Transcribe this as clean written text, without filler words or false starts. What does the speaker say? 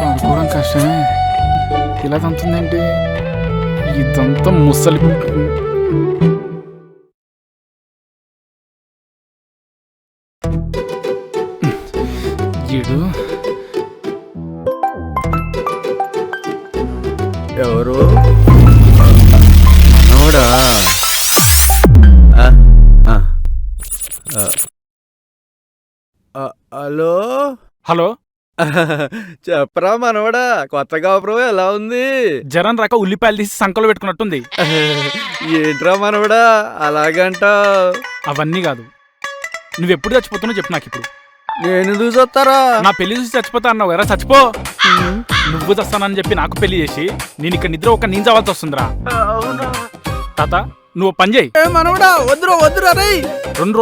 పడుకోవడం కష్టమే. ఇలా తంతుందేంటి? ఇదంతా ముసలి ఈడు. ఎవరు మనోడా? హలో హలో, చెప్పరా మనోడా, కొత్త కాపురం ఎలా ఉంది? జరం రాక ఉల్లిపాయలు తీసి సంకలో పెట్టుకున్నట్టుంది. ఏంట్రా మనోడా అలాగంట? అవన్నీ కాదు, నువ్వెప్పుడు చచ్చిపోతున్నావు చెప్పు నాకు ఇప్పుడు. నేను చూసొస్తారా? నా పెళ్లి చూసి చచ్చిపోతా అన్నావు ఎరా, చచ్చిపో. నువ్వు చస్తానని చెప్పి నాకు పెళ్లి చేసి నేను ఇక్కడ నిద్ర ఒక నేను చావాల్సి వస్తుందిరా. తాత నువ్వు పని చేయి. మనోడా వద్దురా వద్దురా రే. 2